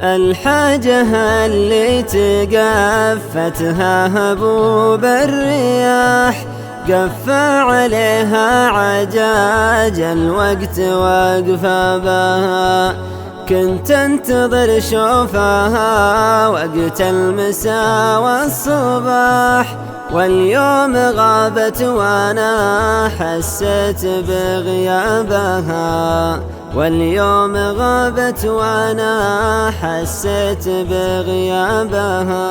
الحاجة اللي تقفتها هبوب الرياح، قفى عليها عجاج الوقت واقفة بها. كنت انتظر شوفها وقت المساء والصباح، واليوم غابت وانا حسيت بغيابها. واليوم غابت وانا حسيت بغيابها.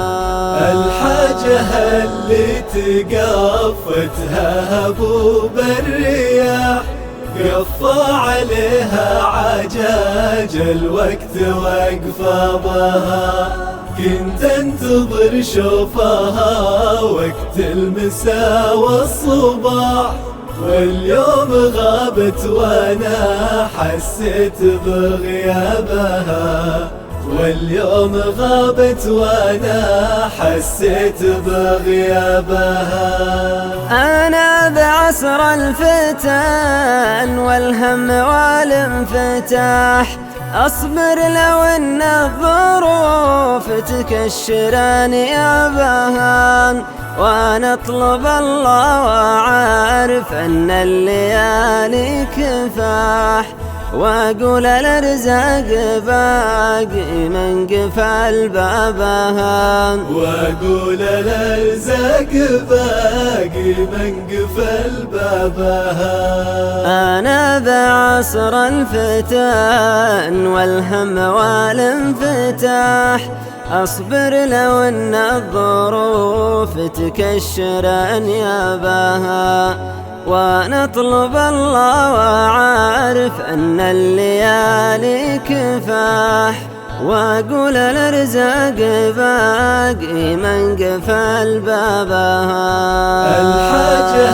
الحاجة اللي تقفتها هبوب الرياح، قفى عليها عجاج الوقت واقفة بها. كنت انتظر شوفها وقت المساء والصباح، واليوم غابت وانا حسيت بغيابها. واليوم غابت وانا حسيت بغيابها. انا بعصر الفتن والهم والانفتاح، اصبر لو ان الظروف تكشرني ابها. وانا اطلب الله واعرف ان الليالي كفاح، واقول الارزاق باقي من قفل بابها. واقول الارزاق باقي من قفل بابها. انا بعصر الفتن والهم والانفتاح، اصبر لو ان الظروف تكشرن يابها. وانا اطلب الله واعرف ان الليالي كفاح، واقول الارزاق باقي من قفل بابها. الحاجة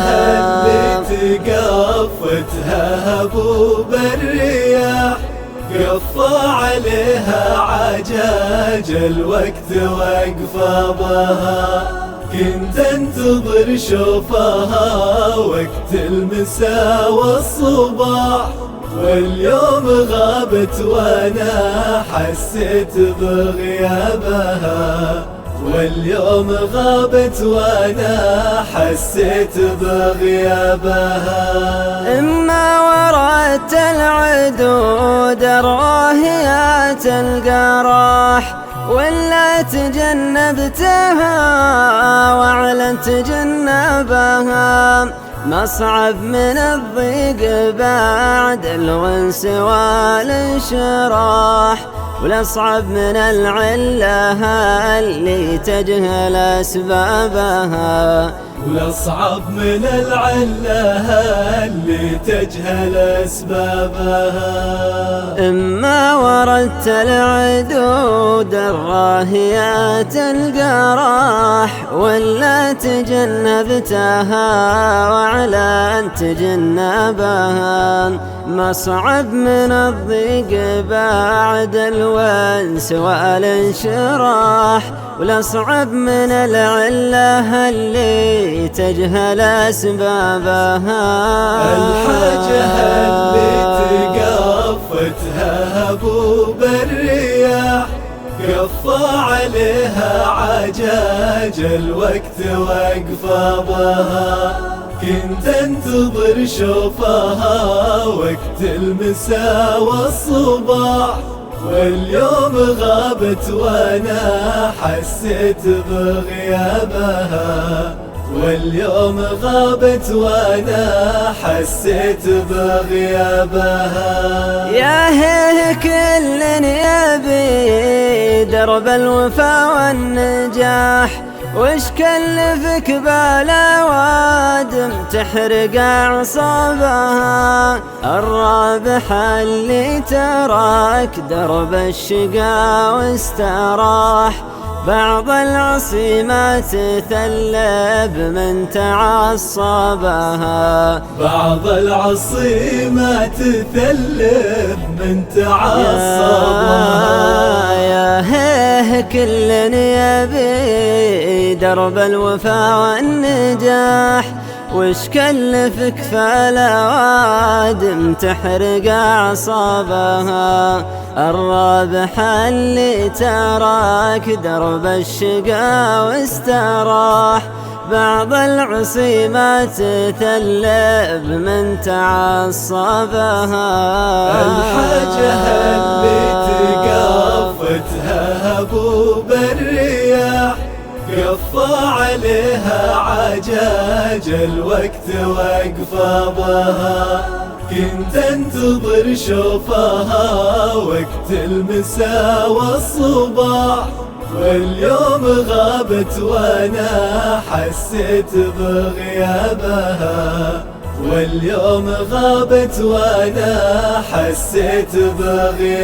اللي تقفتها هبوب الرياح، قفى عليها عجاج الوقت واقفة بها. كنت انتظر شوفها وقت المساء والصباح، واليوم غابت وانا حسيت بغيابها. واليوم غابت وانا حسيت بغيابها. اما وردت العدود الراهيات القراح، ولا تجنبتها واعلنت جنبها. مصعب من الضيق بعد الونس والانشراح، والاصعب من العله اللي تجهل اسبابها. والاصعب من العله اللي تجهل اسبابها. اما وردت العدود الراهيات القراح، ولا تجنبتها واعلنت جنبها. مصعب من الضيق بعد الونس والانشراح، والاصعب من العله اللي تجهل اسبابها. الحاجة اللي تقفتها هبوب الرياح، قفى عليها عجاج الوقت واقفة بها. كنت انتظر شوفها وقت المساء والصباح، واليوم غابت وانا حسيت بغيابها. واليوم غابت وانا حسيت بغيابها. يا هيه كل يبي درب الوفا والنجاح، وش كلفك بالاوادم تحرق اعصابها. الرابح اللي تراك درب الشقا واستراح، بعض العصيمات تثلب من تعصبها. بعض العصيمات تثلب من تعصبها. يا هيه كل يبي درب الوفا والنجاح، وش كلفك فالأوادم تحرق أعصابها؟ الرابح اللي تراك درب الشقا واستراح، بعض العصيمات تثلب من تعصبها. الحاجة اللي تقافتها هبوب الرياح، قفى عليها عجاج الوقت واقفابها، كنت انتظر شوفها وقت المساء والصباح، واليوم غابت وانا حسيت بغيابها، واليوم غابت وانا حسيت بغيابها.